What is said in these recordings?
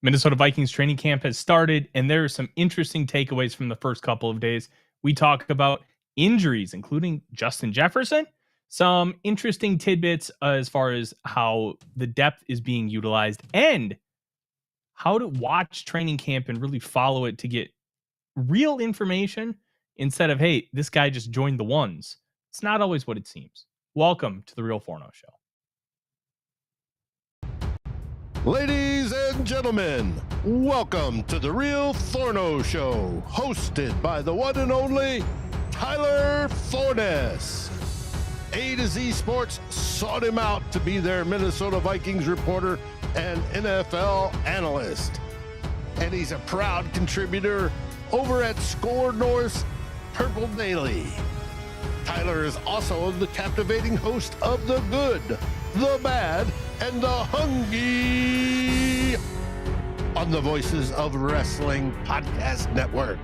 Minnesota Vikings training camp has started, and there are some interesting takeaways from the first couple of days. We talk about injuries, including Justin Jefferson, some interesting tidbits as far as how the depth is being utilized, and how to watch training camp and really follow it to get real information instead of, hey, this guy just joined the ones. It's not always what it seems. Welcome to the Real Forno Show. Ladies and gentlemen, welcome to the Real Forno Show, hosted by the one and only Tyler Forness. A to Z Sports sought him out to be their Minnesota Vikings reporter and NFL analyst. And he's a proud contributor over at SKOL North's Purple Daily. Tyler is also the captivating host of The Good, The Bad, and The Hungry on the Voices of Wrestling Podcast Network,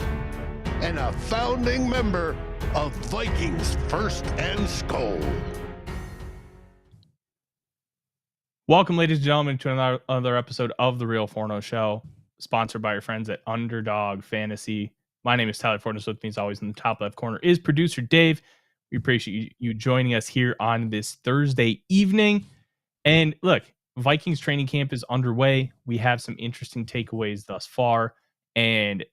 and a founding member of Vikings First and SKOL. Welcome, ladies and gentlemen, to another episode of the Real Forno Show, sponsored by your friends at Underdog Fantasy. My name is Tyler Forness. With me, as always, in the top left corner is producer Dave. We appreciate you joining us here on this Thursday evening. And look, Vikings training camp is underway. We have some interesting takeaways thus far. And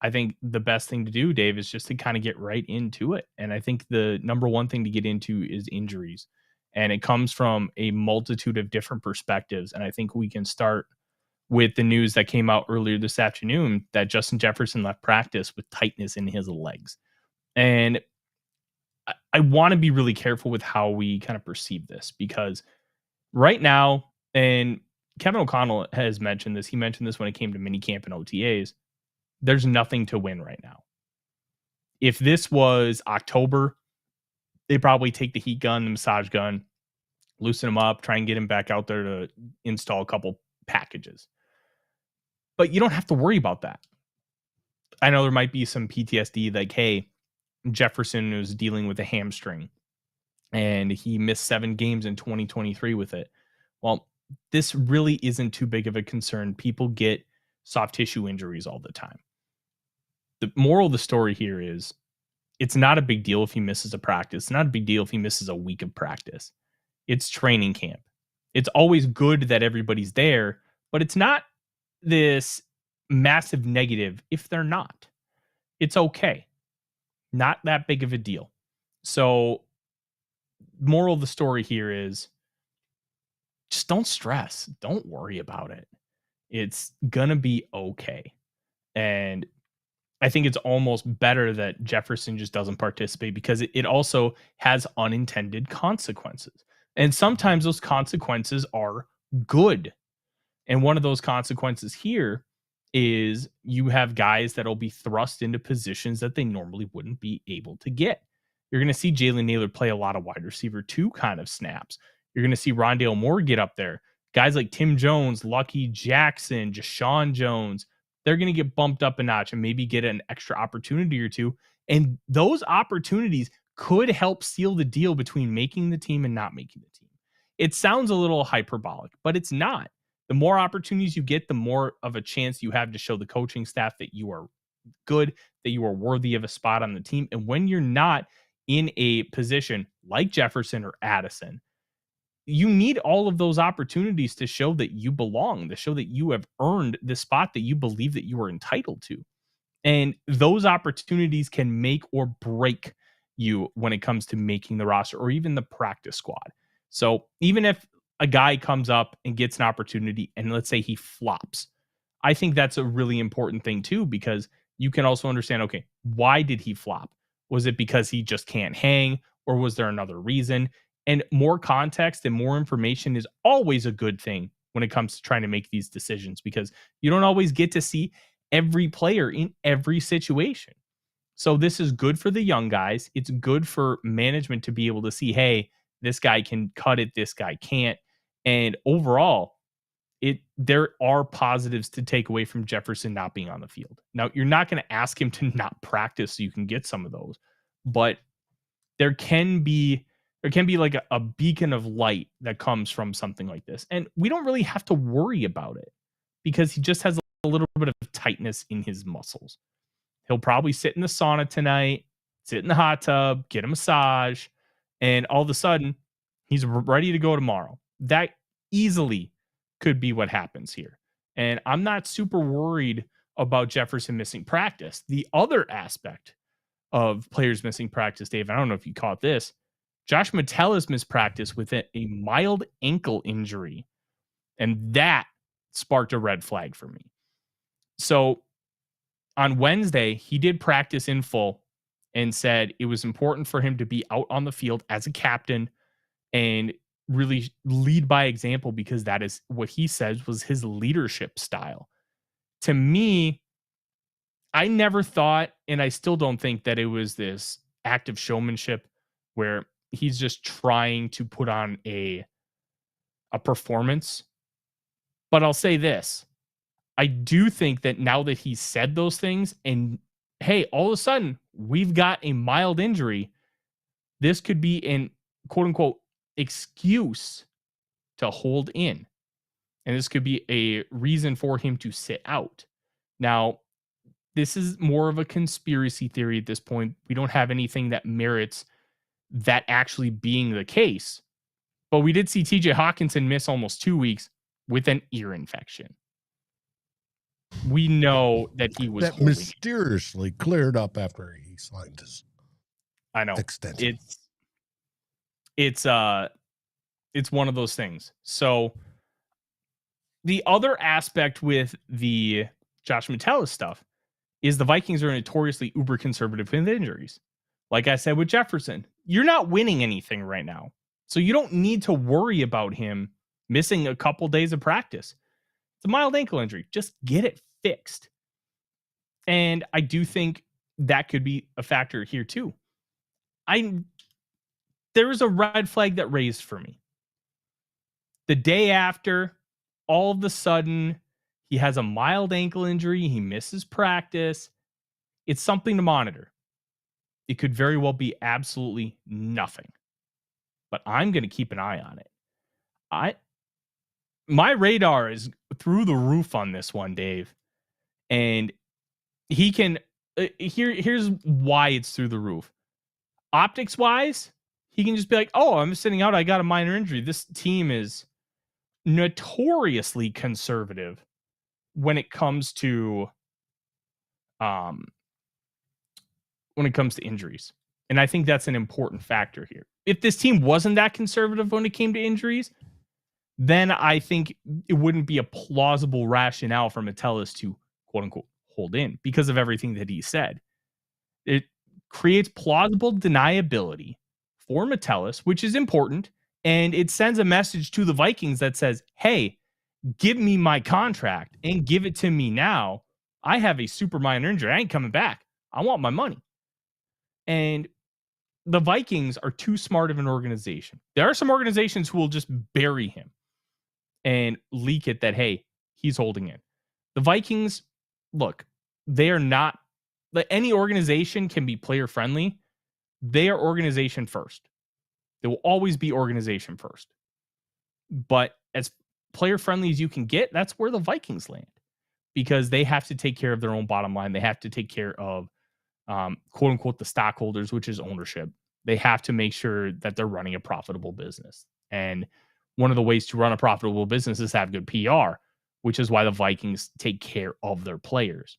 I think the best thing to do, Dave, is just to kind of get right into it. And I think the number one thing to get into is injuries. And it comes from a multitude of different perspectives. And I think we can start with the news that came out earlier this afternoon that Justin Jefferson left practice with tightness in his legs. And I want to be really careful with how we kind of perceive this, because right now, and Kevin O'Connell has mentioned this, he mentioned this when it came to minicamp and OTAs, there's nothing to win right now. If this was October, they probably take the heat gun, the massage gun, loosen him up, try and get him back out there to install a couple packages. But you don't have to worry about that. I know there might be some PTSD, like, hey, Jefferson was dealing with a hamstring and he missed 7 games in 2023 with it. Well, this really isn't too big of a concern. People get soft tissue injuries all the time. The moral of the story here is it's not a big deal if he misses a practice. It's not a big deal if he misses a week of practice. It's training camp. It's always good that everybody's there, but it's not this massive negative if they're not. It's okay. Not that big of a deal. So, moral of the story here is just don't stress. Don't worry about it. It's going to be okay. And I think it's almost better that Jefferson just doesn't participate, because it also has unintended consequences. And sometimes those consequences are good. And one of those consequences here is you have guys that will be thrust into positions that they normally wouldn't be able to get. You're going to see Jalen Nailor play a lot of wide receiver 2 kind of snaps. You're going to see Rondale Moore get up there. Guys like Tim Jones, Lucky Jackson, Jashawn Jones, they're going to get bumped up a notch and maybe get an extra opportunity or two. And those opportunities could help seal the deal between making the team and not making the team. It sounds a little hyperbolic, but it's not. The more opportunities you get, the more of a chance you have to show the coaching staff that you are good, that you are worthy of a spot on the team. And when you're not in a position like Jefferson or Addison, you need all of those opportunities to show that you belong, to show that you have earned the spot that you believe that you are entitled to. And those opportunities can make or break you when it comes to making the roster or even the practice squad. So even if a guy comes up and gets an opportunity and let's say he flops, I think that's a really important thing too, because you can also understand, okay, why did he flop? Was it because he just can't hang, or was there another reason? And more context and more information is always a good thing when it comes to trying to make these decisions, because you don't always get to see every player in every situation. So this is good for the young guys. It's good for management to be able to see, hey, this guy can cut it, this guy can't. And overall, there are positives to take away from Jefferson not being on the field. Now, you're not going to ask him to not practice so you can get some of those, but there can be like a beacon of light that comes from something like this. And we don't really have to worry about it, because he just has a little bit of tightness in his muscles. He'll probably sit in the sauna tonight, sit in the hot tub, get a massage, and all of a sudden, he's ready to go tomorrow. That easily could be what happens here. And I'm not super worried about Jefferson missing practice. The other aspect of players missing practice, Dave, I don't know if you caught this. Josh Metellus missed practice with a mild ankle injury, and that sparked a red flag for me. So on Wednesday, he did practice in full and said it was important for him to be out on the field as a captain and really lead by example, because that is what he says was his leadership style. To me, I never thought, and I still don't think, that it was this act of showmanship where he's just trying to put on a performance. But I'll say this. I do think that now that he said those things and, hey, all of a sudden we've got a mild injury, this could be an quote unquote excuse to hold in. And this could be a reason for him to sit out. Now, this is more of a conspiracy theory at this point. We don't have anything that merits that actually being the case. But we did see TJ Hawkinson miss almost 2 weeks with an ear infection. We know that he was that mysteriously cleared up after he signed his extension. It's one of those things. So the other aspect with the Josh Metellus stuff is the Vikings are notoriously uber conservative with injuries. Like I said with Jefferson, you're not winning anything right now. So you don't need to worry about him missing a couple days of practice. It's a mild ankle injury. Just get it fixed. And I do think that could be a factor here too. There was a red flag that raised for me. The day after, all of a sudden, he has a mild ankle injury. He misses practice. It's something to monitor. It could very well be absolutely nothing. But I'm going to keep an eye on it. My radar is through the roof on this one, Dave. And he can here's why it's through the roof. Optics wise, he can just be like, "Oh, I'm sitting out. I got a minor injury." This team is notoriously conservative when it comes to injuries. And I think that's an important factor here. If this team wasn't that conservative when it came to injuries, then I think it wouldn't be a plausible rationale for Metellus to quote unquote hold in because of everything that he said. It creates plausible deniability for Metellus, which is important. And it sends a message to the Vikings that says, hey, give me my contract and give it to me now. I have a super minor injury. I ain't coming back. I want my money. And the Vikings are too smart of an organization. There are some organizations who will just bury him and leak it that, hey, he's holding in. The Vikings, look, they are not, like, any organization can be player friendly. They are organization first. They will always be organization first. But as player friendly as you can get, that's where the Vikings land, because they have to take care of their own bottom line. They have to take care of quote unquote the stockholders, which is ownership. They have to make sure that they're running a profitable business. And one of the ways to run a profitable business is have good PR, which is why the Vikings take care of their players.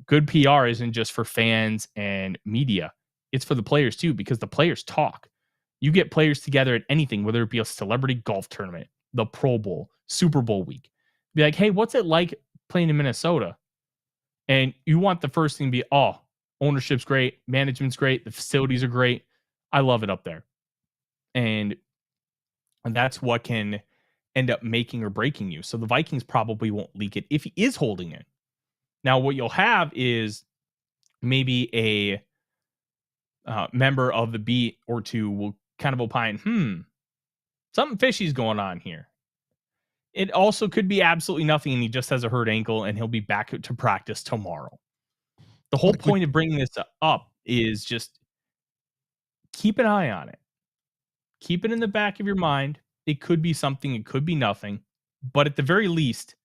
Good PR isn't just for fans and media. It's for the players too, because the players talk. You get players together at anything, whether it be a celebrity golf tournament, the Pro Bowl, Super Bowl week. Be like, hey, what's it like playing in Minnesota? And you want the first thing to be, oh, ownership's great, management's great, the facilities are great. I love it up there. And that's what can end up making or breaking you. So the Vikings probably won't leak it if he is holding it. Now, what you'll have is maybe a member of the beat or two will kind of opine, something fishy's going on here. It also could be absolutely nothing, and he just has a hurt ankle, and he'll be back to practice tomorrow. The whole point of bringing this up is just keep an eye on it. Keep it in the back of your mind. It could be something. It could be nothing. But at the very least,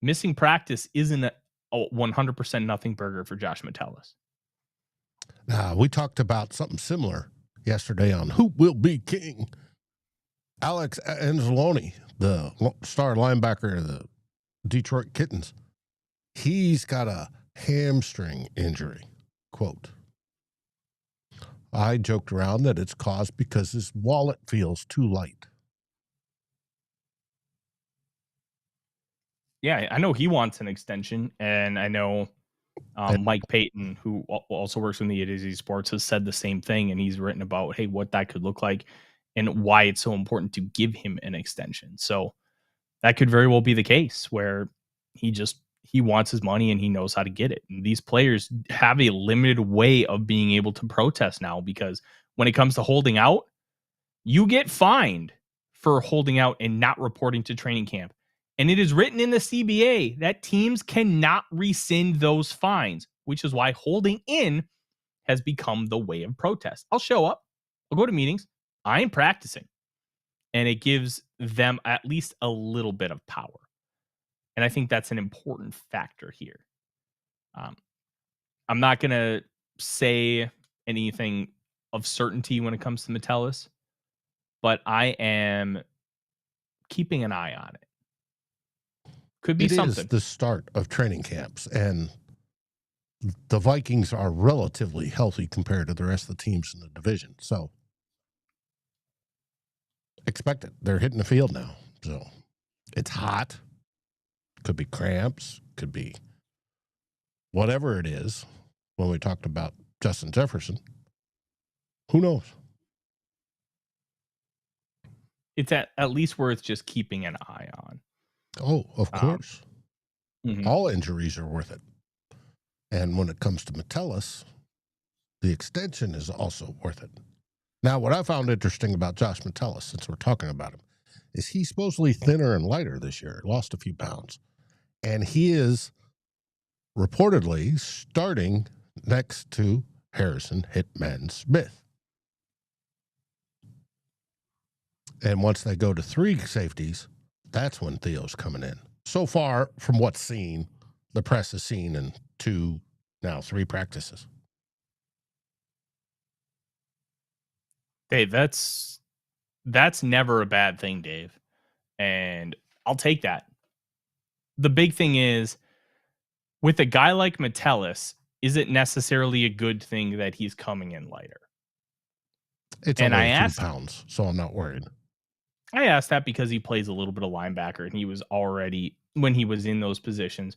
missing practice isn't a 100% nothing burger for Josh Metellus. We talked about something similar yesterday on Who Will Be King. Alex Anzalone, the star linebacker of the Detroit Kittens, he's got a hamstring injury. Quote, I joked around that it's caused because his wallet feels too light. Yeah, I know he wants an extension, and I know Mike Payton, who also works in the Addison Sports, has said the same thing, and he's written about, hey, what that could look like and why it's so important to give him an extension. So that could very well be the case where he wants his money and he knows how to get it. And these players have a limited way of being able to protest now, because when it comes to holding out, you get fined for holding out and not reporting to training camp. And it is written in the CBA that teams cannot rescind those fines, which is why holding in has become the way of protest. I'll show up. I'll go to meetings. I am practicing. And it gives them at least a little bit of power. And I think that's an important factor here. I'm not going to say anything of certainty when it comes to Metellus, but I am keeping an eye on it. Could be something. It is the start of training camps, and the Vikings are relatively healthy compared to the rest of the teams in the division. So expect it. They're hitting the field now. So it's hot. Could be cramps. Could be whatever it is. When we talked about Justin Jefferson, who knows? It's at least worth just keeping an eye on. Oh, of course. All injuries are worth it. And when it comes to Metellus, the extension is also worth it. Now, what I found interesting about Josh Metellus, since we're talking about him, is he's supposedly thinner and lighter this year, lost a few pounds. And he is reportedly starting next to Harrison Hitman Smith. And once they go to 3 safeties, that's when Theo's coming in. So far, from what's seen, the press has seen in 2, now 3 practices. Dave, that's never a bad thing, Dave. And I'll take that. The big thing is, with a guy like Metellus, is it necessarily a good thing that he's coming in lighter? It's only a few pounds, so I'm not worried. I asked that because he plays a little bit of linebacker, and he was already, when he was in those positions,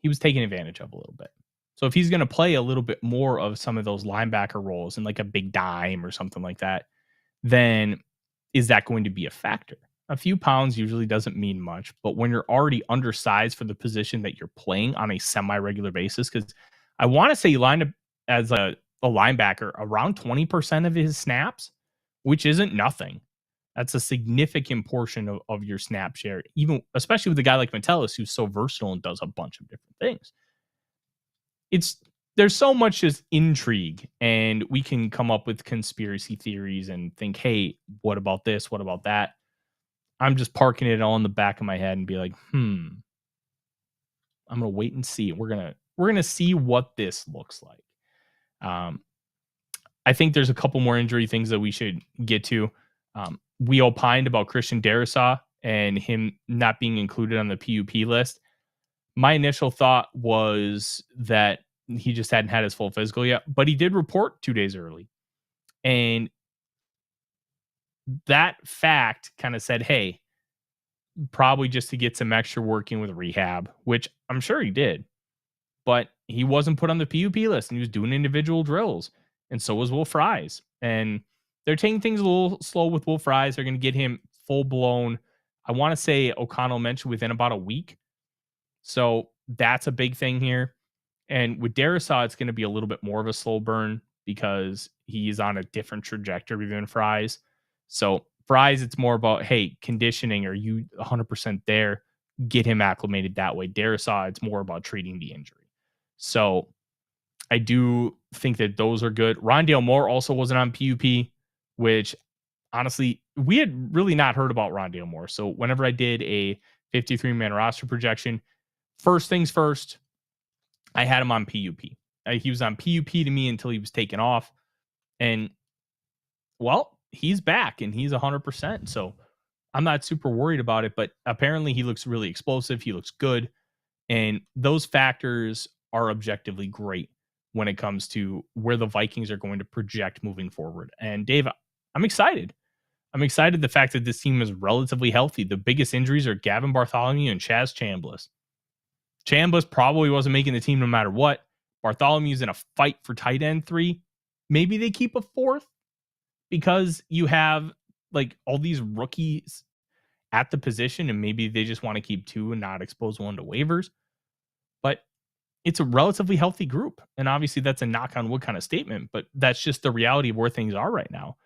he was taken advantage of a little bit. So if he's going to play a little bit more of some of those linebacker roles in like a big dime or something like that, then is that going to be a factor? A few pounds usually doesn't mean much, but when you're already undersized for the position that you're playing on a semi-regular basis, because I want to say he lined up as a linebacker around 20% of his snaps, which isn't nothing. That's a significant portion of your snap share, even especially with a guy like Metellus, who's so versatile and does a bunch of different things. There's so much just intrigue, and we can come up with conspiracy theories and think, hey, what about this? What about that? I'm just parking it all in the back of my head and be like, I'm gonna wait and see. We're gonna see what this looks like. I think there's a couple more injury things that we should get to. We opined about Christian Darrisaw and him not being included on the PUP list. My initial thought was that he just hadn't had his full physical yet, but he did report 2 days early. And that fact kind of said, hey, probably just to get some extra working with rehab, which I'm sure he did. But he wasn't put on the PUP list, and he was doing individual drills. And so was Will Fries. And they're taking things a little slow with Will Fries. They're going to get him full blown. I want to say O'Connell mentioned within about a week. So that's a big thing here. And with Darrisaw, it's going to be a little bit more of a slow burn because he's on a different trajectory than Fries. So Fries, it's more about, hey, conditioning. Are you 100% there? Get him acclimated that way. Darrisaw, it's more about treating the injury. So I do think that those are good. Rondale Moore also wasn't on PUP, which honestly, we had really not heard about Rondale Moore. So whenever I did a 53-man roster projection. First things first, I had him on PUP. He was on PUP to me until he was taken off. And, well, he's back and he's 100%. So I'm not super worried about it, but apparently he looks really explosive. He looks good. And those factors are objectively great when it comes to where the Vikings are going to project moving forward. And Dave, I'm excited. I'm excited the fact that this team is relatively healthy. The biggest injuries are Gavin Bartholomew and Chaz Chambliss. Chambliss probably wasn't making the team no matter what. Bartholomew's in a fight for tight end 3. Maybe they keep a 4th because you have like all these rookies at the position and maybe they just want to keep 2 and not expose 1 to waivers. But it's a relatively healthy group. And obviously that's a knock on wood kind of statement, but that's just the reality of where things are right now.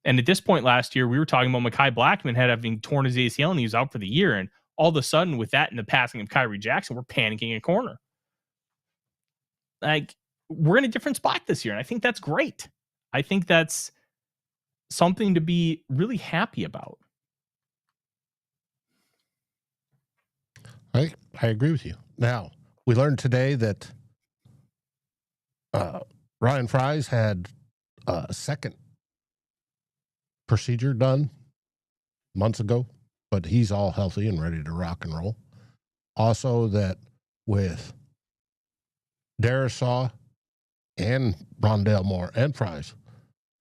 And at this point last year, we were talking about Mekhi Blackman having torn his ACL and he was out for the year. And all of a sudden, with that and the passing of Kyrie Jackson, we're panicking at corner. Like, we're in a different spot this year. And I think that's great. I think that's something to be really happy about. I agree with you. Now, we learned today that Ryan Fries had a second procedure done months ago, but he's all healthy and ready to rock and roll. Also, that with Darrisaw and Rondale Moore and Fries,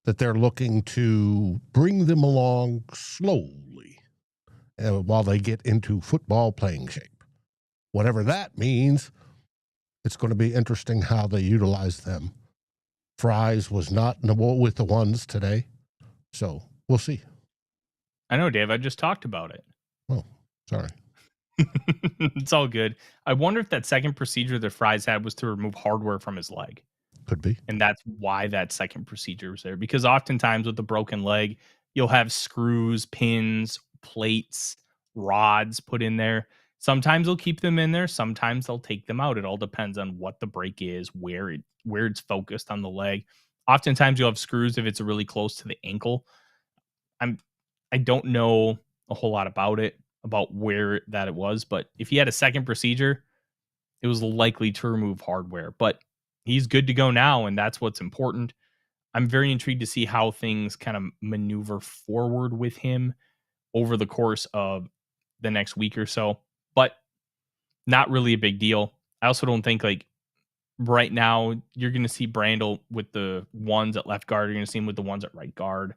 that they're looking to bring them along slowly while they get into football playing shape. Whatever that means, it's going to be interesting how they utilize them. Fries was not with the ones today, so we'll see. I know, Dave. I just talked about it. Oh, sorry. It's all good. I wonder if that second procedure that Fries had was to remove hardware from his leg. Could be. And that's why that second procedure was there. Because oftentimes with the broken leg, you'll have screws, pins, plates, rods put in there. Sometimes they'll keep them in there. Sometimes they'll take them out. It all depends on what the break is, where it's focused on the leg. Oftentimes you'll have screws if it's really close to the ankle. I don't know a whole lot about where that it was, but if he had a second procedure, it was likely to remove hardware. But he's good to go now, and that's what's important. I'm very intrigued to see how things kind of maneuver forward with him over the course of the next week or so, but not really a big deal. I also don't think like right now you're going to see Brandel with the ones at left guard. You're going to see him with the ones at right guard.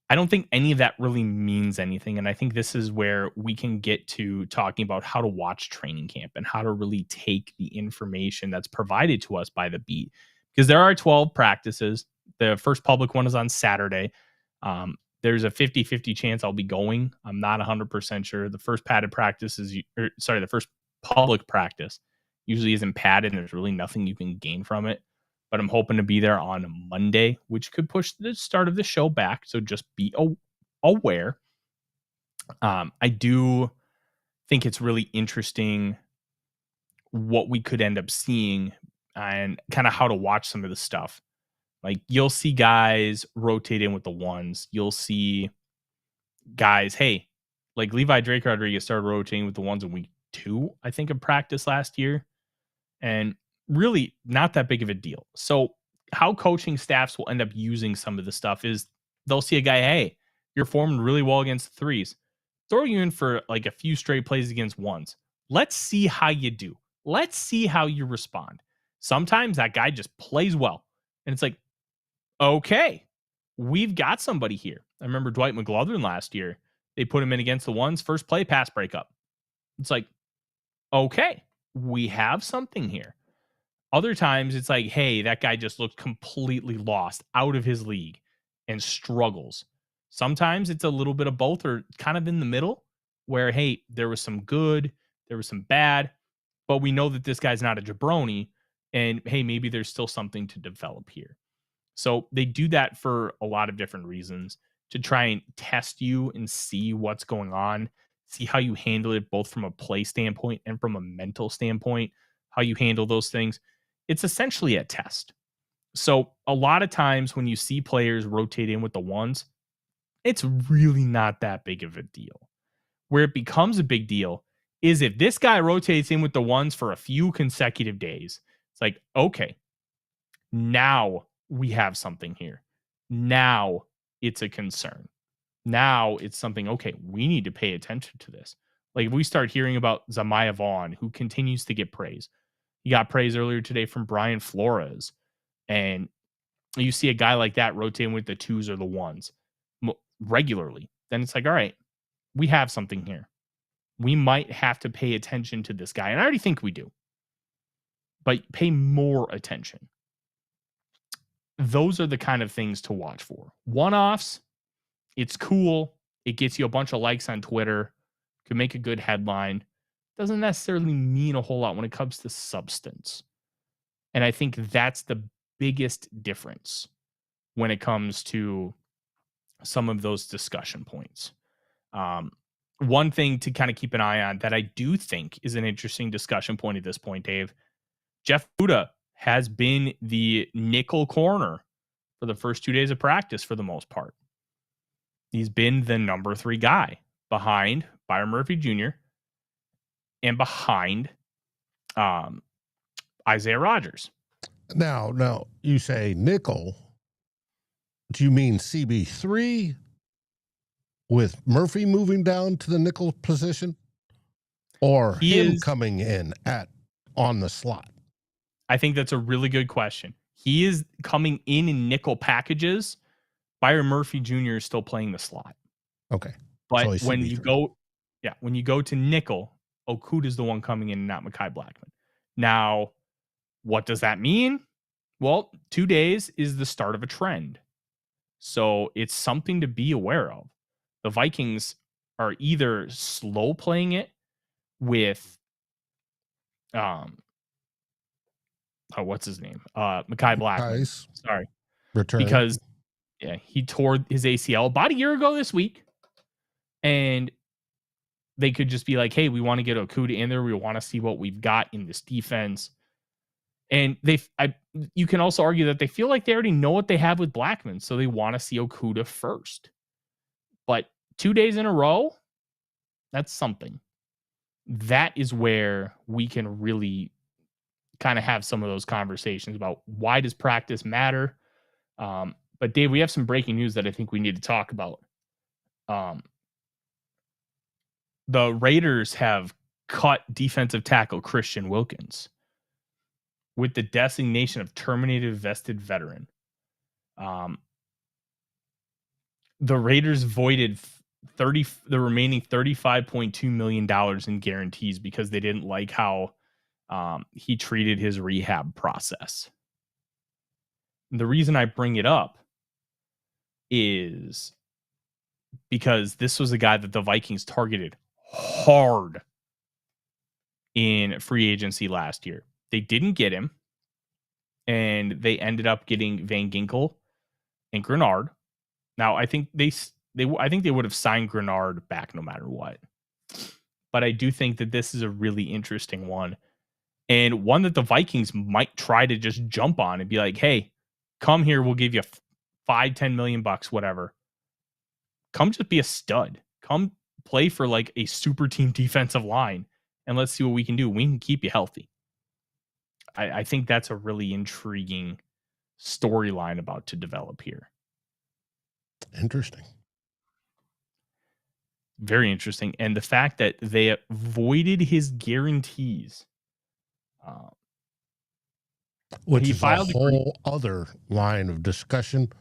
I don't think any of that really means anything. And I think this is where we can get to talking about how to watch training camp and how to really take the information that's provided to us by the beat. Because there are 12 practices. The first public one is on Saturday. There's a 50-50 chance I'll be going. I'm not 100% sure. The first padded practice the first public practice usually isn't padded and there's really nothing you can gain from it. But I'm hoping to be there on Monday, which could push the start of the show back. So just be aware. I do think it's really interesting what we could end up seeing and kind of how to watch some of the stuff. Like you'll see guys rotate in with the ones. You'll see guys, hey, like Levi Drake Rodriguez started rotating with the ones in week 2, I think, of practice last year. And really not that big of a deal. So how coaching staffs will end up using some of the stuff is they'll see a guy, hey, you're performing really well against the threes. Throw you in for like a few straight plays against ones. Let's see how you do. Let's see how you respond. Sometimes that guy just plays well. And it's like, okay, we've got somebody here. I remember Dwight McGlothern last year. They put him in against the ones, first play, pass breakup. It's like, okay, we have something here. Other times it's like, hey, that guy just looked completely lost, out of his league, and struggles. Sometimes it's a little bit of both or kind of in the middle where, hey, there was some good, there was some bad, but we know that this guy's not a jabroni, and hey, maybe there's still something to develop here. So they do that for a lot of different reasons to try and test you and see what's going on, see how you handle it both from a play standpoint and from a mental standpoint, how you handle those things. It's essentially a test. So a lot of times when you see players rotate in with the ones, it's really not that big of a deal. Where it becomes a big deal is if this guy rotates in with the ones for a few consecutive days, it's like, okay, now we have something here. Now it's a concern. Now it's something, okay, we need to pay attention to this. Like if we start hearing about Zamaya Vaughn, who continues to get praise. He got praise earlier today from Brian Flores. And you see a guy like that rotating with the twos or the ones regularly. Then it's like, all right, we have something here. We might have to pay attention to this guy. And I already think we do. But pay more attention. Those are the kind of things to watch for. One-offs, it's cool. It gets you a bunch of likes on Twitter. Could make a good headline. Doesn't necessarily mean a whole lot when it comes to substance. And I think that's the biggest difference when it comes to some of those discussion points. One thing to kind of keep an eye on that I do think is an interesting discussion point at this point, Dave. Jeff Buda has been the nickel corner for the first 2 days of practice for the most part. He's been the number 3 guy behind Byron Murphy Jr. and behind Isaiah Rodgers. Now, you say nickel. Do you mean CB3 with Murphy moving down to the nickel position, or him coming in on the slot? I think that's a really good question. He is coming in nickel packages. Byron Murphy Jr. is still playing the slot. Okay. But when you go to nickel, Okuda is the one coming in, not Mekhi Blackman. Now, what does that mean? Well, 2 days is the start of a trend. So it's something to be aware of. The Vikings are either slow playing it with what's his name? Mekhi Blackman. Nice. Sorry. Return. Because he tore his ACL about a year ago this week. And they could just be like, hey, we want to get Okuda in there. We want to see what we've got in this defense. And you can also argue that they feel like they already know what they have with Blackman, so they want to see Okuda first. But 2 days in a row, that's something. That is where we can really kind of have some of those conversations about why does practice matter. But Dave, we have some breaking news that I think we need to talk about. The Raiders have cut defensive tackle Christian Wilkins with the designation of terminated vested veteran. The Raiders voided the remaining $35.2 million in guarantees because they didn't like how he treated his rehab process. And the reason I bring it up is because this was a guy that the Vikings targeted hard in free agency last year. They didn't get him, and they ended up getting Van Ginkel and Grenard. Now, I think they would have signed Grenard back no matter what. But I do think that this is a really interesting one, and one that the Vikings might try to just jump on and be like, hey, come here, we'll give you $5-10 million, whatever. Come just be a stud. Come play for like a super team defensive line, and let's see what we can do. We can keep you healthy. I think that's a really intriguing storyline about to develop here. Interesting. Very interesting. And the fact that they voided his guarantees. Which is a whole other line of discussion,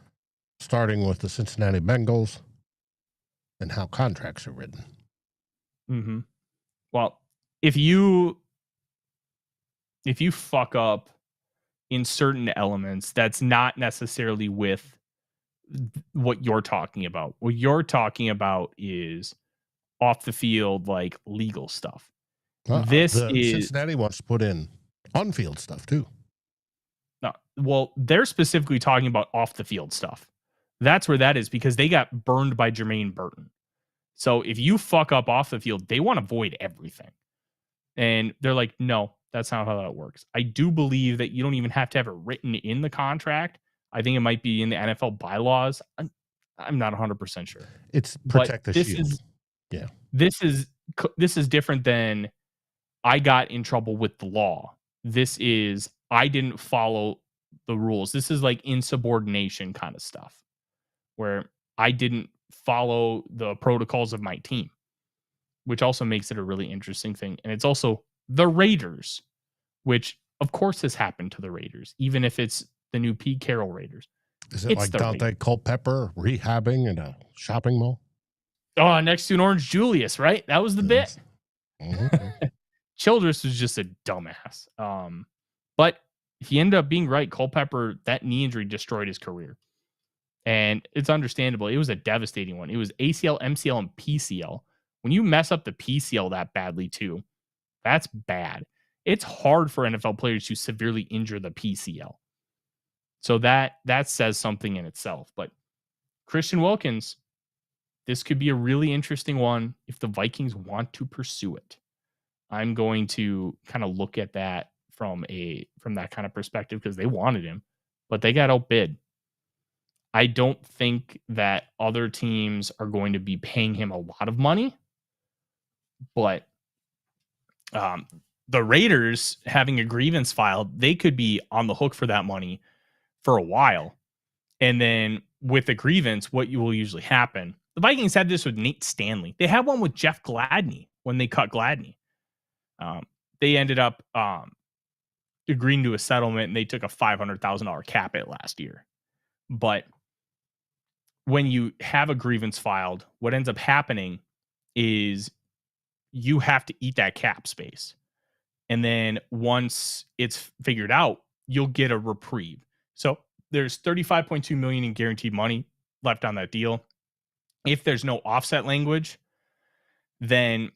starting with the Cincinnati Bengals and how contracts are written. Mm-hmm. Well, if you fuck up in certain elements, that's not necessarily with what you're talking about. What you're talking about is off the field, like legal stuff. Cincinnati wants to put in on-field stuff too. No, well, they're specifically talking about off the field stuff. That's where that is, because they got burned by Jermaine Burton. So if you fuck up off the field, they want to void everything. And they're like, no, that's not how that works. I do believe that you don't even have to have it written in the contract. I think it might be in the NFL bylaws. I'm not 100% sure. It's protect the shield. This is this is different than I got in trouble with the law. This is I didn't follow the rules. This is like insubordination kind of stuff where I didn't follow the protocols of my team, which also makes it a really interesting thing. And it's also the Raiders, which of course has happened to the Raiders, even if it's the new Pete Carroll Raiders. Is it like Dante Culpepper rehabbing in a shopping mall? Oh, next to an Orange Julius, right? That was the bit. Mm-hmm. Childress was just a dumbass. But he ended up being right. Culpepper, that knee injury destroyed his career. And it's understandable. It was a devastating one. It was ACL, MCL, and PCL. When you mess up the PCL that badly too, that's bad. It's hard for NFL players to severely injure the PCL. So that says something in itself. But Christian Wilkins, this could be a really interesting one if the Vikings want to pursue it. I'm going to kind of look at that from that kind of perspective because they wanted him, but they got outbid. I don't think that other teams are going to be paying him a lot of money, but the Raiders having a grievance filed, they could be on the hook for that money for a while. And then with a grievance, what will usually happen? The Vikings had this with Nate Stanley. They had one with Jeff Gladney when they cut Gladney. They ended up agreeing to a settlement, and they took a $500,000 cap hit last year. But when you have a grievance filed, what ends up happening is you have to eat that cap space. And then once it's figured out, you'll get a reprieve. So there's $35.2 million in guaranteed money left on that deal. If there's no offset language, then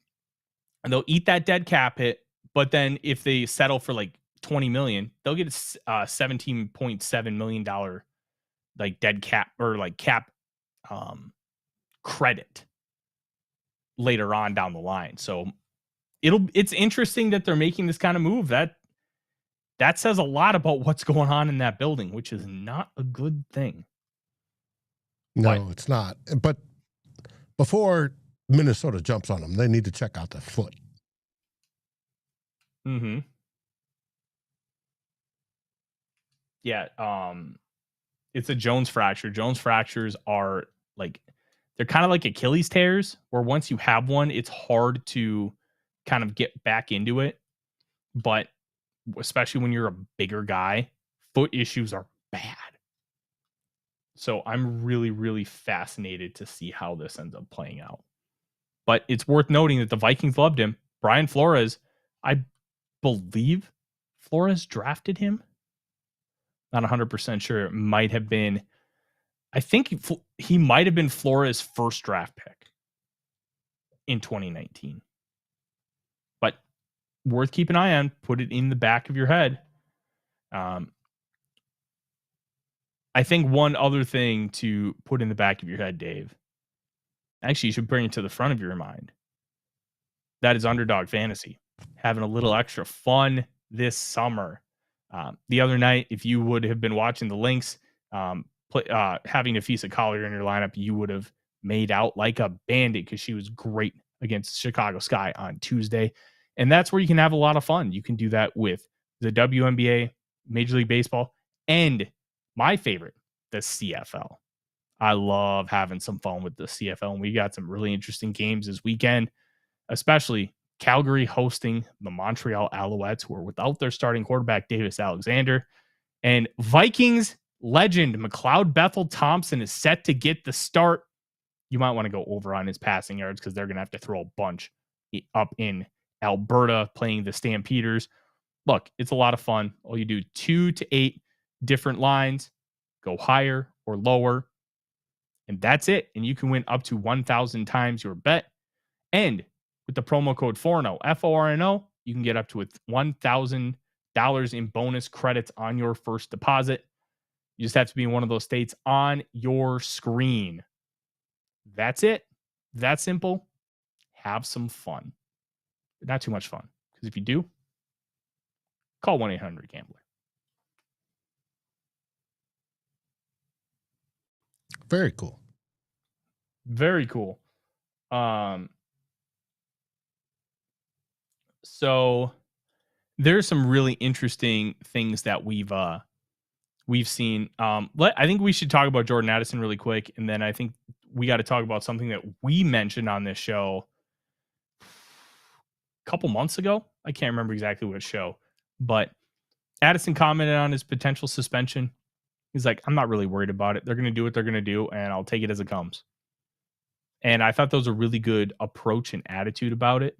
they'll eat that dead cap hit. But then if they settle for like $20 million, they'll get a $17.7 million like dead cap or like cap credit later on down the line. So it's interesting that they're making this kind of move. That says a lot about what's going on in that building, which is not a good thing. No, it's not. But before Minnesota jumps on them, they need to check out the foot. Mm-hmm. Yeah. It's a Jones fracture. Jones fractures are like, they're kind of like Achilles tears, where once you have one, it's hard to kind of get back into it. But especially when you're a bigger guy, foot issues are bad. So I'm really, really fascinated to see how this ends up playing out. But it's worth noting that the Vikings loved him. Brian Flores, I believe Flores drafted him. Not 100% sure. It might have been, I think he might have been Flores' first draft pick in 2019. But worth keeping an eye on. Put it in the back of your head. I think one other thing to put in the back of your head, Dave, actually you should bring it to the front of your mind. That is Underdog Fantasy. Having a little extra fun this summer. The other night, if you would have been watching the links, having Nafisa Collier in your lineup, you would have made out like a bandit because she was great against Chicago Sky on Tuesday. And that's where you can have a lot of fun. You can do that with the WNBA, Major League Baseball, and my favorite, the CFL. I love having some fun with the CFL, and we got some really interesting games this weekend, especially Calgary hosting the Montreal Alouettes, who are without their starting quarterback, Davis Alexander. And Vikings legend McLeod Bethel Thompson is set to get the start. You might want to go over on his passing yards because they're going to have to throw a bunch up in Alberta playing the Stampeders. Look, it's a lot of fun. All you do 2 to 8 different lines, go higher or lower, and that's it. And you can win up to 1,000 times your bet. And with the promo code Forno, Forno, you can get up to $1,000 in bonus credits on your first deposit. You just have to be in one of those states on your screen. That's it. That simple. Have some fun. But not too much fun. Because if you do, call 1-800-GAMBLER. Very cool. Very cool. So there's some really interesting things that we've seen. I think we should talk about Jordan Addison really quick, and then I think we got to talk about something that we mentioned on this show a couple months ago. I can't remember exactly what show, but Addison commented on his potential suspension. He's like, I'm not really worried about it. They're going to do what they're going to do, and I'll take it as it comes. And I thought that was a really good approach and attitude about it,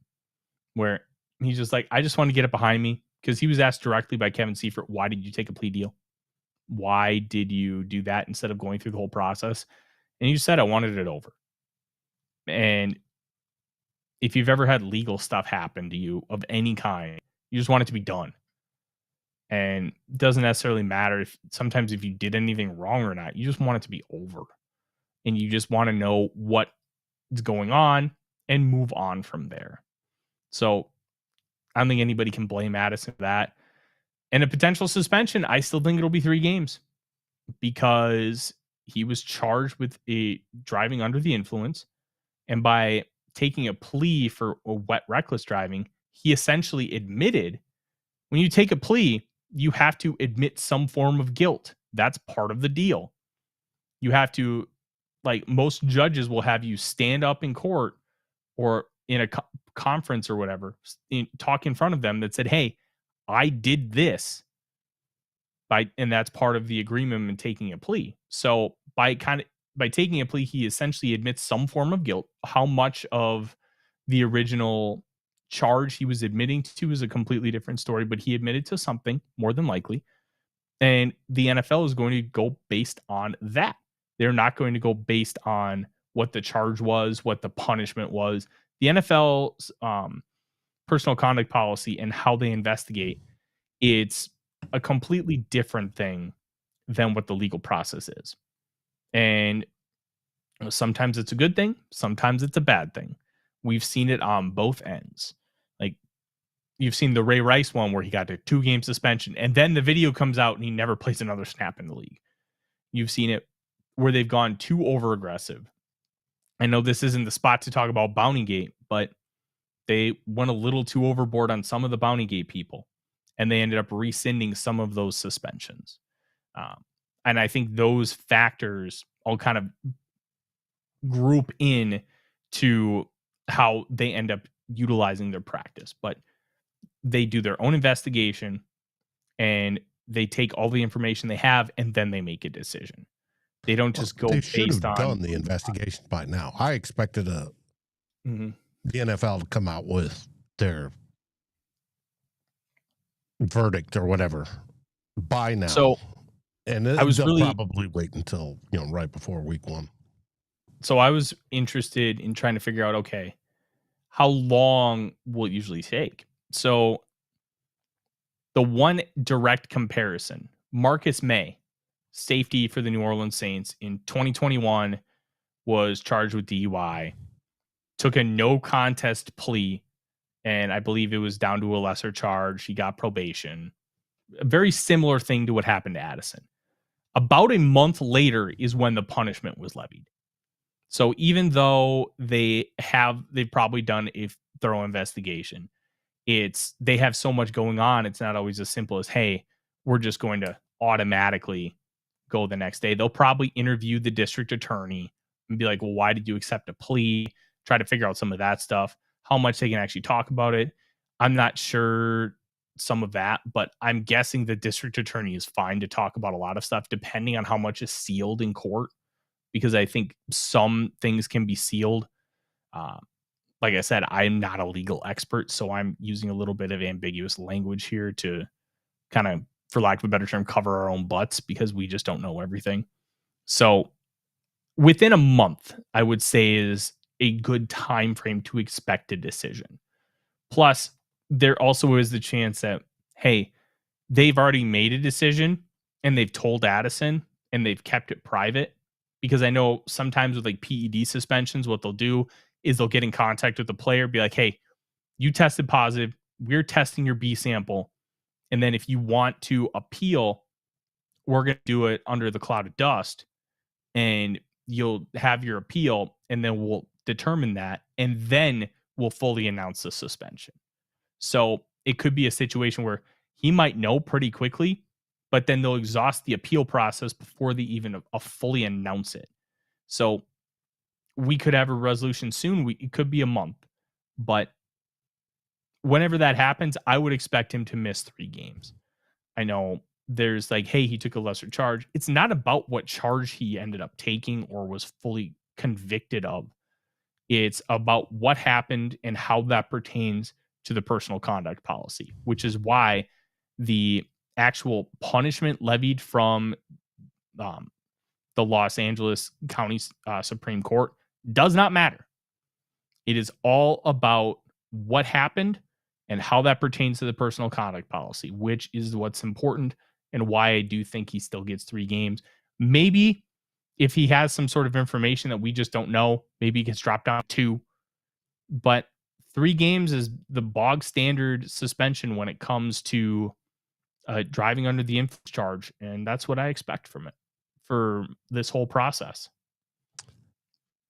where he's just like, I just want to get it behind me, because he was asked directly by Kevin Seifert, why did you take a plea deal? Why did you do that instead of going through the whole process? And he said, I wanted it over. And if you've ever had legal stuff happen to you of any kind, you just want it to be done. And it doesn't necessarily matter if you did anything wrong or not. You just want it to be over. And you just want to know what is going on and move on from there. So I don't think anybody can blame Addison for that. And a potential suspension, I still think it'll be 3 games, because he was charged with driving under the influence. And by taking a plea for a wet reckless driving, he essentially admitted, when you take a plea, you have to admit some form of guilt. That's part of the deal. You have to, like, most judges will have you stand up in court or in a conference or whatever, talk in front of them that said, hey, I did this. And that's part of the agreement in taking a plea. So by taking a plea, he essentially admits some form of guilt. How much of the original charge he was admitting to is a completely different story, but he admitted to something, more than likely. And the NFL is going to go based on that. They're not going to go based on what the charge was, what the punishment was. The NFL's personal conduct policy and how they investigate, it's a completely different thing than what the legal process is. And sometimes it's a good thing, sometimes it's a bad thing. We've seen it on both ends. Like, you've seen the Ray Rice one where he got a 2-game suspension, and then the video comes out and he never plays another snap in the league. You've seen it where they've gone too over aggressive. I know this isn't the spot to talk about Bountygate, but they went a little too overboard on some of the Bountygate people, and they ended up rescinding some of those suspensions. And I think those factors all kind of group in to how they end up utilizing their practice. But they do their own investigation, and they take all the information they have, and then they make a decision. They don't just go they should based have on done the investigation by now. I expected the NFL to come out with their verdict or whatever by now. So and I was they'll probably wait until, right before week 1. So I was interested in trying to figure out, okay, how long will it usually take? So the one direct comparison, Marcus May, safety for the New Orleans Saints in 2021, was charged with DUI, took a no contest plea, and I believe it was down to a lesser charge. He got probation. A very similar thing to what happened to Addison. About a month later is when the punishment was levied. So even though they've probably done a thorough investigation, they have so much going on. It's not always as simple as, hey, we're just going to automatically go the next day. They'll probably interview the district attorney and be like, well, why did you accept a plea? Try to figure out some of that stuff, how much they can actually talk about it. I'm not sure some of that, but I'm guessing the district attorney is fine to talk about a lot of stuff depending on how much is sealed in court, because I think some things can be sealed. Like I said, I'm not a legal expert, so I'm using a little bit of ambiguous language here to kind of, for lack of a better term, cover our own butts, because we just don't know everything. So within a month, I would say, is a good time frame to expect a decision. Plus, there also is the chance that, hey, they've already made a decision and they've told Addison and they've kept it private. Because I know sometimes with like PED suspensions, what they'll do is they'll get in contact with the player, be like, hey, you tested positive, we're testing your B sample. And then if you want to appeal, we're going to do it under the cloud of dust, and you'll have your appeal, and then we'll determine that, and then we'll fully announce the suspension. So it could be a situation where he might know pretty quickly, but then they'll exhaust the appeal process before they even fully announce it. So we could have a resolution soon. It could be a month, but whenever that happens, I would expect him to miss 3 games. I know there's like, hey, he took a lesser charge. It's not about what charge he ended up taking or was fully convicted of. It's about what happened and how that pertains to the personal conduct policy, which is why the actual punishment levied from the Los Angeles County Supreme Court does not matter. It is all about what happened and how that pertains to the personal conduct policy, which is what's important and why I do think he still gets 3 games. Maybe if he has some sort of information that we just don't know, maybe he gets dropped down to 2. But 3 games is the bog standard suspension when it comes to driving under the influence charge. And that's what I expect from it for this whole process.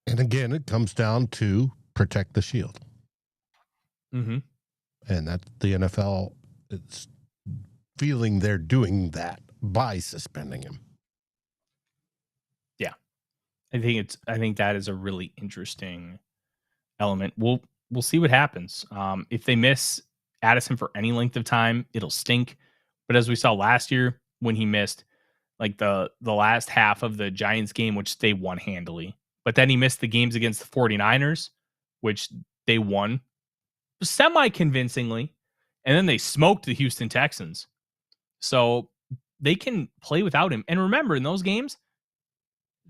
And again, it comes down to protect the shield. Mm-hmm. And that the NFL is feeling they're doing that by suspending him. Yeah. I think that is a really interesting element. We'll see what happens. If they miss Addison for any length of time, it'll stink. But as we saw last year when he missed like the last half of the Giants game, which they won handily, but then he missed the games against the 49ers, which they won semi-convincingly, and then they smoked the Houston Texans. So they can play without him. And remember, in those games,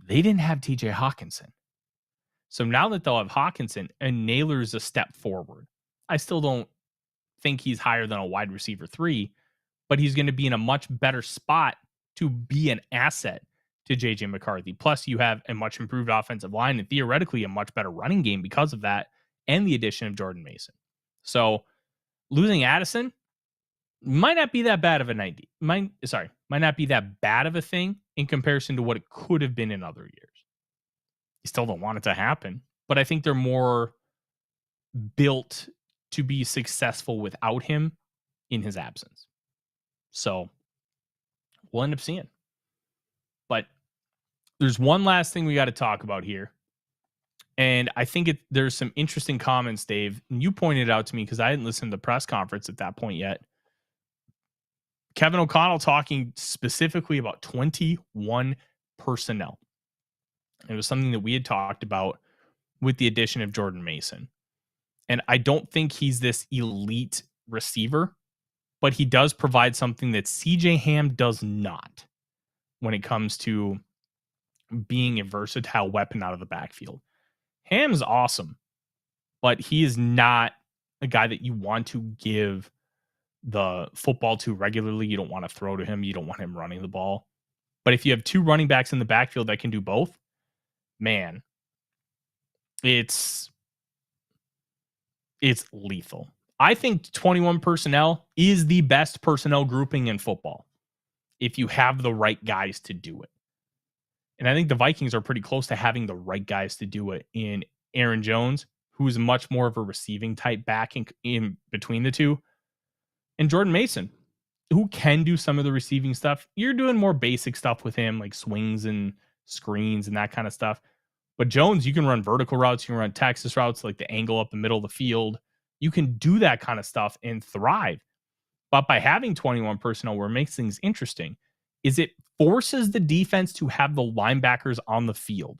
they didn't have TJ Hawkinson. So now that they'll have Hawkinson, and Naylor's a step forward. I still don't think he's higher than a wide receiver 3, but he's going to be in a much better spot to be an asset to JJ McCarthy. Plus, you have a much improved offensive line and theoretically a much better running game because of that, and the addition of Jordan Mason. So losing Addison might not be that bad of a 90. Might not be that bad of a thing in comparison to what it could have been in other years. You still don't want it to happen, but I think they're more built to be successful without him in his absence. So we'll end up seeing. But there's one last thing we got to talk about here. And I think there's some interesting comments, Dave. And you pointed it out to me because I hadn't listened to the press conference at that point yet. Kevin O'Connell talking specifically about 21 personnel. It was something that we had talked about with the addition of Jordan Mason. And I don't think he's this elite receiver, but he does provide something that CJ Ham does not when it comes to being a versatile weapon out of the backfield. Ham's awesome, but he is not a guy that you want to give the football to regularly. You don't want to throw to him. You don't want him running the ball. But if you have 2 running backs in the backfield that can do both, man, it's lethal. I think 21 personnel is the best personnel grouping in football if you have the right guys to do it. And I think the Vikings are pretty close to having the right guys to do it in Aaron Jones, who's much more of a receiving type back in between the two, and Jordan Mason, who can do some of the receiving stuff. You're doing more basic stuff with him, like swings and screens and that kind of stuff. But Jones, you can run vertical routes, you can run Texas routes, like the angle up the middle of the field. You can do that kind of stuff and thrive. But by having 21 personnel, where it makes things interesting is it forces the defense to have the linebackers on the field.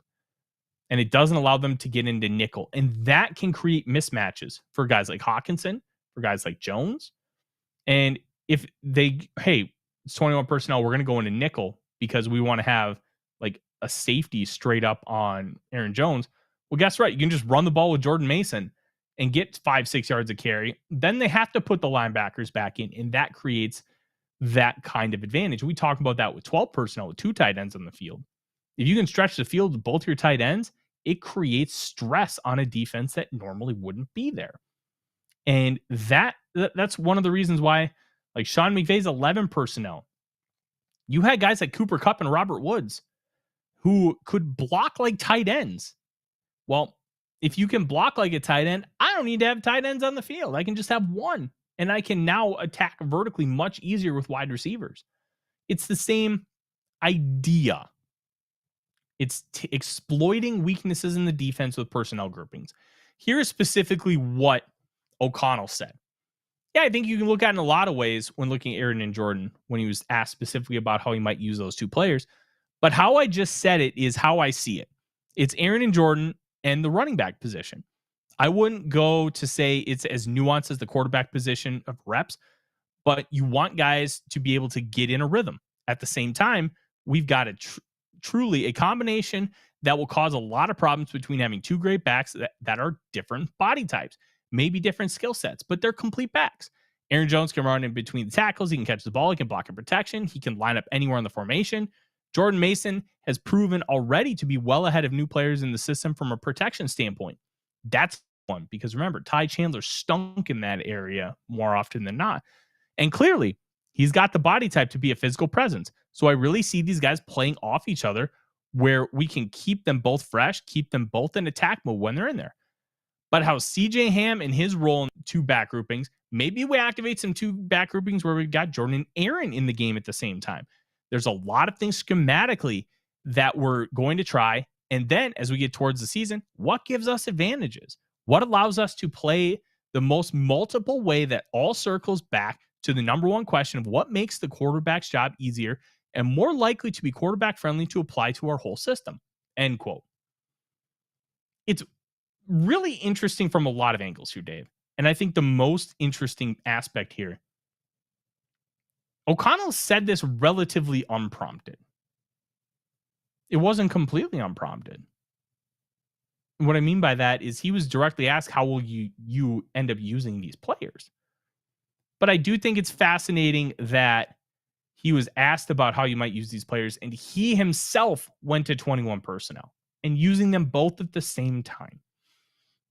And it doesn't allow them to get into nickel. And that can create mismatches for guys like Hawkinson, for guys like Jones. And if hey, it's 21 personnel, we're going to go into nickel because we want to have like a safety straight up on Aaron Jones. Well, guess what? You can just run the ball with Jordan Mason and get 5-6 yards of carry. Then they have to put the linebackers back in, and that creates that kind of advantage. We talk about that with 12 personnel with 2 tight ends on the field. If you can stretch the field with both your tight ends, it creates stress on a defense that normally wouldn't be there. And that's one of the reasons why, like Sean McVay's 11 personnel, you had guys like Cooper Kupp and Robert Woods who could block like tight ends. Well, if you can block like a tight end, I don't need to have tight ends on the field. I can just have one. And I can now attack vertically much easier with wide receivers. It's the same idea. It's exploiting weaknesses in the defense with personnel groupings. Here is specifically what O'Connell said. Yeah, I think you can look at it in a lot of ways when looking at Aaron and Jordan when he was asked specifically about how he might use those two players. But how I just said it is how I see it. It's Aaron and Jordan and the running back position. I wouldn't go to say it's as nuanced as the quarterback position of reps, but you want guys to be able to get in a rhythm. At the same time, we've got truly a combination that will cause a lot of problems between having two great backs that are different body types, maybe different skill sets, but they're complete backs. Aaron Jones can run in between the tackles. He can catch the ball. He can block in protection. He can line up anywhere in the formation. Jordan Mason has proven already to be well ahead of new players in the system from a protection standpoint. That's one, because remember, Ty Chandler stunk in that area more often than not. And clearly, he's got the body type to be a physical presence. So I really see these guys playing off each other where we can keep them both fresh, keep them both in attack mode when they're in there. But how CJ Ham and his role in two back groupings, maybe we activate some two back groupings where we've got Jordan and Aaron in the game at the same time. There's a lot of things schematically that we're going to try. And then as we get towards the season, what gives us advantages? What allows us to play the most multiple way that all circles back to the number one question of what makes the quarterback's job easier and more likely to be quarterback friendly to apply to our whole system, end quote. It's really interesting from a lot of angles here, Dave. And I think the most interesting aspect here, O'Connell said this relatively unprompted. It wasn't completely unprompted. And what I mean by that is he was directly asked, how will you end up using these players? But I do think it's fascinating that he was asked about how you might use these players, and he himself went to 21 personnel and using them both at the same time.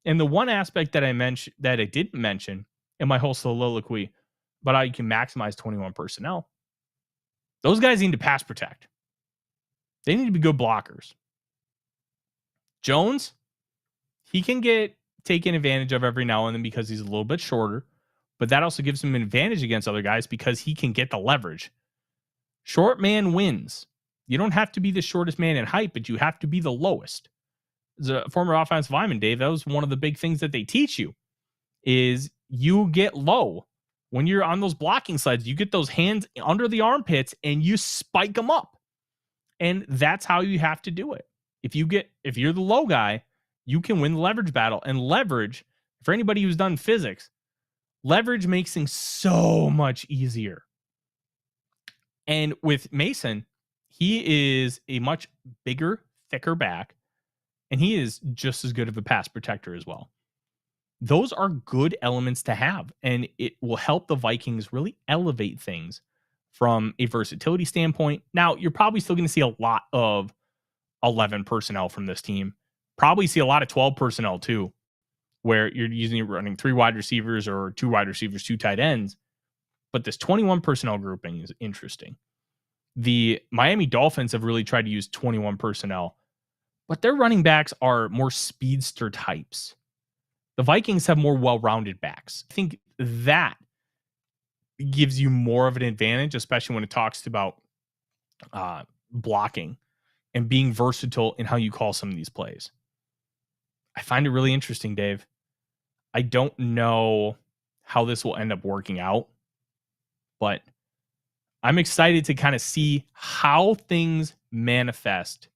And the one aspect that I didn't mention in my whole soliloquy about how you can maximize 21 personnel, those guys need to pass protect. They need to be good blockers. Jones, he can get taken advantage of every now and then because he's a little bit shorter, but that also gives him an advantage against other guys because he can get the leverage. Short man wins. You don't have to be the shortest man in height, but you have to be the lowest. As a former offensive lineman, Dave, that was one of the big things that they teach you is you get low. When you're on those blocking slides, you get those hands under the armpits and you spike them up. And that's how you have to do it. If you're the low guy, you can win the leverage battle. And leverage, for anybody who's done physics, leverage makes things so much easier. And with Mason, he is a much bigger, thicker back, and he is just as good of a pass protector as well. Those are good elements to have, and it will help the Vikings really elevate things from a versatility standpoint. Now, you're probably still going to see a lot of 11 personnel from this team. Probably see a lot of 12 personnel too, where you're running 3 wide receivers or 2 wide receivers, 2 tight ends. But this 21 personnel grouping is interesting. The Miami Dolphins have really tried to use 21 personnel, but their running backs are more speedster types. The Vikings have more well-rounded backs. I think that gives you more of an advantage, especially when it talks about blocking and being versatile in how you call some of these plays. I find it really interesting, Dave. I don't know how this will end up working out, but I'm excited to kind of see how things manifest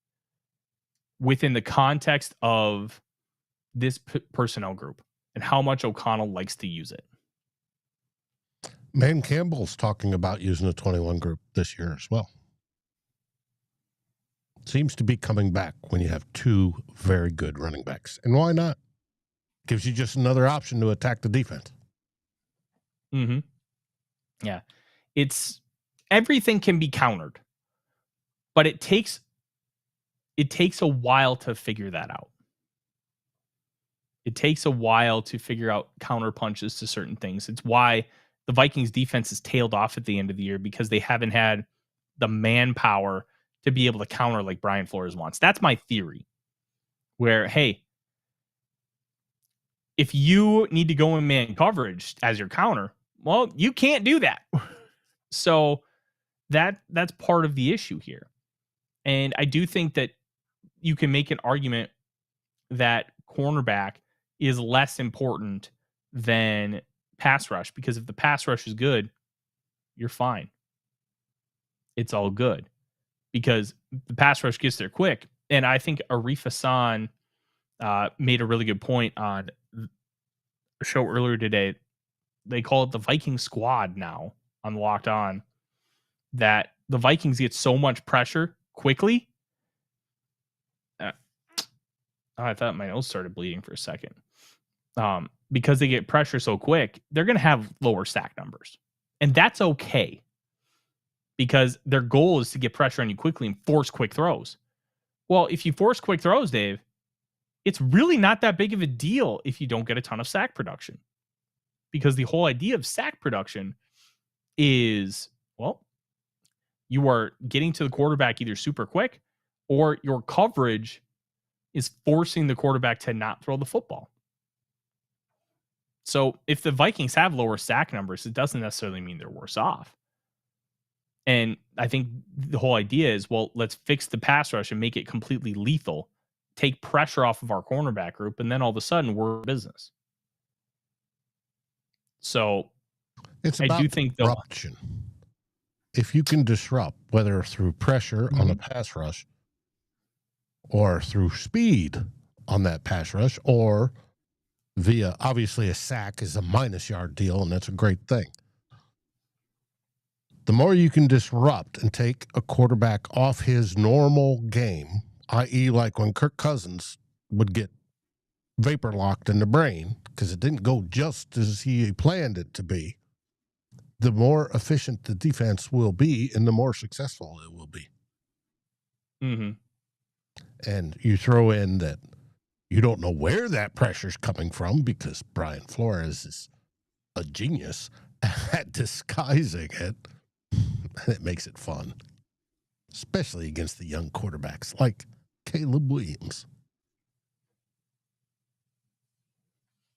within the context of this personnel group and how much O'Connell likes to use it. Man Campbell's talking about using a 21 group this year as well. Seems to be coming back when you have 2 very good running backs. And why not? Gives you just another option to attack the defense. Mm-hmm. Yeah. Everything can be countered, but it takes a while to figure that out. It takes a while to figure out counter punches to certain things. It's why the Vikings defense is tailed off at the end of the year, because they haven't had the manpower to be able to counter like Brian Flores wants. That's my theory. Where, hey, if you need to go in man coverage as your counter, Well, you can't do that. So that's part of the issue here. And I do think that you can make an argument that cornerback is less important than pass rush, because if the pass rush is good, you're fine. It's all good because the pass rush gets there quick. And I think Arif Hassan made a really good point on a show earlier today. They call it the Viking squad now on Locked On, that the Vikings get so much pressure quickly. I thought my nose started bleeding for a second. Because they get pressure so quick, they're going to have lower sack numbers. And that's okay, because their goal is to get pressure on you quickly and force quick throws. Well, if you force quick throws, Dave, it's really not that big of a deal if you don't get a ton of sack production. Because the whole idea of sack production is, well, you are getting to the quarterback either super quick, or your coverage is forcing the quarterback to not throw the football. So if the Vikings have lower sack numbers, it doesn't necessarily mean they're worse off. And I think the whole idea is, well, let's fix the pass rush and make it completely lethal, take pressure off of our cornerback group, and then all of a sudden we're in business. So it's about disruption. If you can disrupt, whether through pressure on a pass rush, or through speed on that pass rush, or via, obviously a sack is a minus yard deal, and that's a great thing. The more you can disrupt and take a quarterback off his normal game, i.e. like when Kirk Cousins would get vapor locked in the brain because it didn't go just as he planned it to be, the more efficient the defense will be and the more successful it will be. Mm-hmm. And you throw in that you don't know where that pressure's coming from, because Brian Flores is a genius at disguising it. And it makes it fun, especially against the young quarterbacks like Caleb Williams.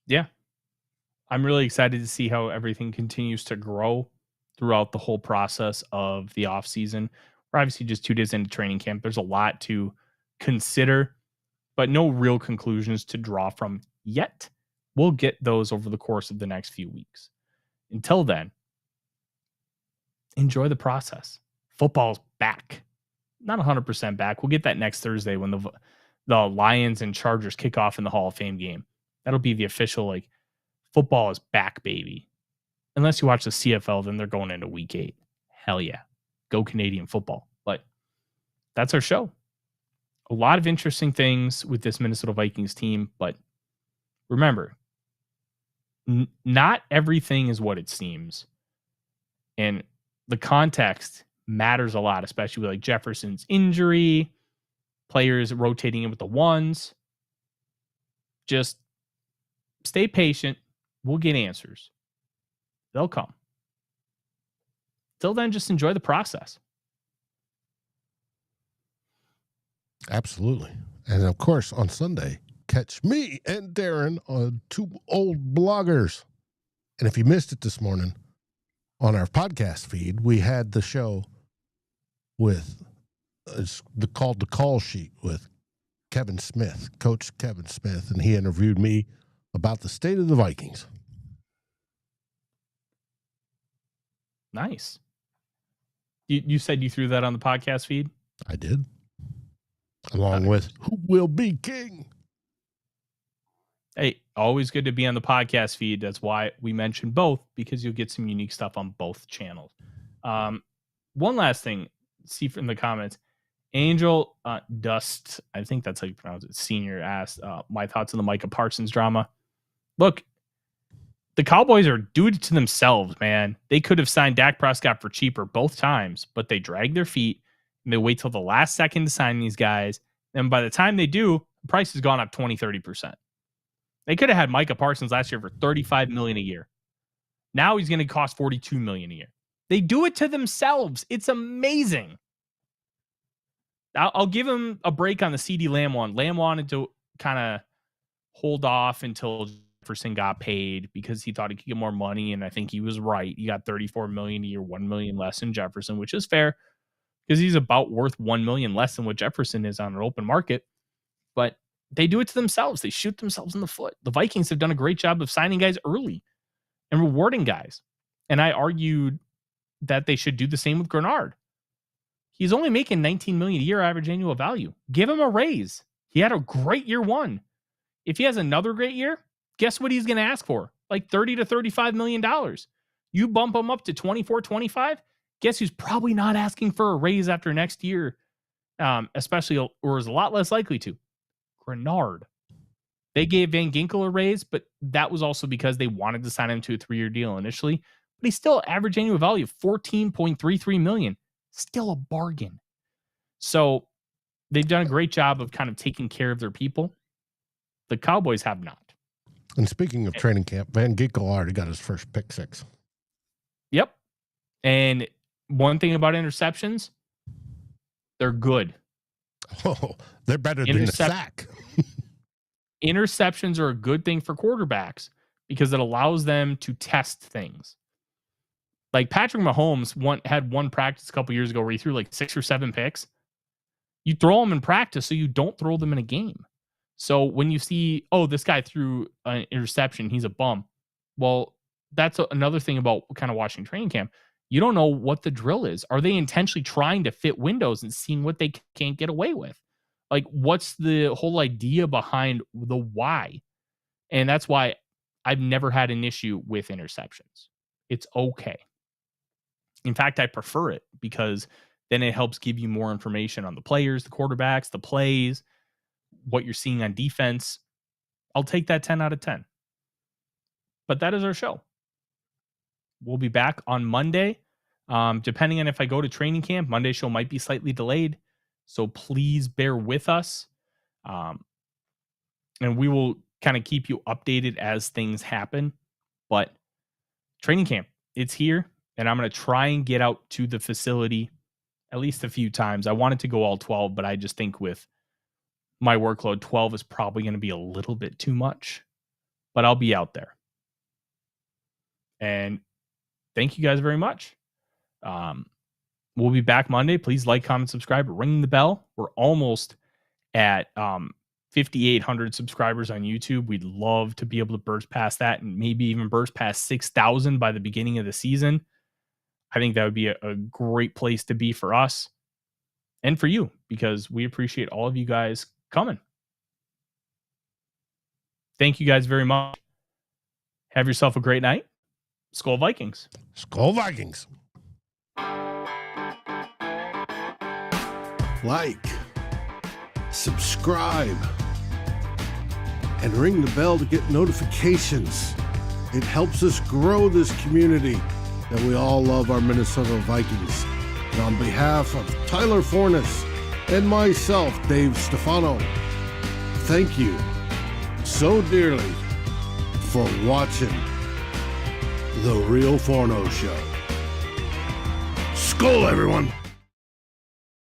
Yeah. I'm really excited to see how everything continues to grow throughout the whole process of the offseason. We're obviously just 2 days into training camp. There's a lot to consider, but no real conclusions to draw from yet. We'll get those over the course of the next few weeks. Until then, enjoy the process. Football's back. Not 100% back. We'll get that next Thursday when the Lions and Chargers kick off in the Hall of Fame game. That'll be the official, like, football is back, baby. Unless you watch the CFL, then they're going into week 8. Hell yeah. Go Canadian football. But that's our show. A lot of interesting things with this Minnesota Vikings team, but remember, not everything is what it seems. And the context matters a lot, especially with like Jefferson's injury, players rotating in with the ones. Just stay patient. We'll get answers. They'll come. Till then, just enjoy the process. Absolutely. And of course, on Sunday, catch me and Darren on 2 old bloggers. And if you missed it this morning, on our podcast feed, we had the show with, it's called The Call Sheet with Kevin Smith, Coach Kevin Smith, and he interviewed me about the state of the Vikings. Nice. You said you threw that on the podcast feed? I did. Along with Who Will Be King? Hey, always good to be on the podcast feed. That's why we mentioned both, because you'll get some unique stuff on both channels. One last thing, see from the comments. Angel Dust, I think that's how you pronounce it, Senior asked my thoughts on the Micah Parsons drama. Look, the Cowboys are doing it to themselves, man. They could have signed Dak Prescott for cheaper both times, but they drag their feet and they wait till the last second to sign these guys. And by the time they do, the price has gone up 20-30%. They could have had Micah Parsons last year for $35 million a year. Now he's going to cost $42 million a year. They do it to themselves. It's amazing. I'll give him a break on the CeeDee Lamb one. Lamb wanted to kind of hold off until Jefferson got paid because he thought he could get more money, and I think he was right. He got $34 million a year, $1 million less than Jefferson, which is fair because he's about worth $1 million less than what Jefferson is on an open market. But they do it to themselves. They shoot themselves in the foot. The Vikings have done a great job of signing guys early and rewarding guys. And I argued that they should do the same with Grenard. He's only making $19 million a year average annual value. Give him a raise. He had a great year one. If he has another great year, guess what he's going to ask for? Like $30 to $35 million. You bump him up to 24, 25. Guess who's probably not asking for a raise after next year, especially, or is a lot less likely to? Grenard. They gave Van Ginkel a raise, but that was also because they wanted to sign him to a 3-year deal initially. But he's still average annual value of $14.33 million. Still a bargain. So they've done a great job of kind of taking care of their people. The Cowboys have not. And speaking of training camp, Van Ginkel already got his first pick six. Yep. And one thing about interceptions, they're good. Oh, they're better than the sack. Interceptions are a good thing for quarterbacks because it allows them to test things. Like Patrick Mahomes had one practice a couple years ago where he threw like 6 or 7 picks. You throw them in practice so you don't throw them in a game. So when you see, oh, this guy threw an interception, he's a bum. Well, that's another thing about kind of watching training camp. You don't know what the drill is. Are they intentionally trying to fit windows and seeing what they can't get away with? Like, what's the whole idea behind the why? And that's why I've never had an issue with interceptions. It's okay. In fact, I prefer it because then it helps give you more information on the players, the quarterbacks, the plays, what you're seeing on defense. I'll take that 10 out of 10. But that is our show. We'll be back on Monday. Depending on if I go to training camp, Monday's show might be slightly delayed. So please bear with us. And we will kind of keep you updated as things happen. But training camp, it's here. And I'm going to try and get out to the facility at least a few times. I wanted to go all 12, but I just think with my workload, 12 is probably going to be a little bit too much. But I'll be out there. And thank you guys very much. We'll be back Monday. Please like, comment, subscribe, ring the bell. We're almost at 5,800 subscribers on YouTube. We'd love to be able to burst past that and maybe even burst past 6,000 by the beginning of the season. I think that would be a great place to be for us and for you because we appreciate all of you guys coming. Thank you guys very much. Have yourself a great night. SKOL Vikings. SKOL Vikings. Like, subscribe, and ring the bell to get notifications. It helps us grow this community that we all love our Minnesota Vikings. And on behalf of Tyler Forness and myself, Dave Stefano, thank you so dearly for watching The Real Forno Show. SKOL, everyone!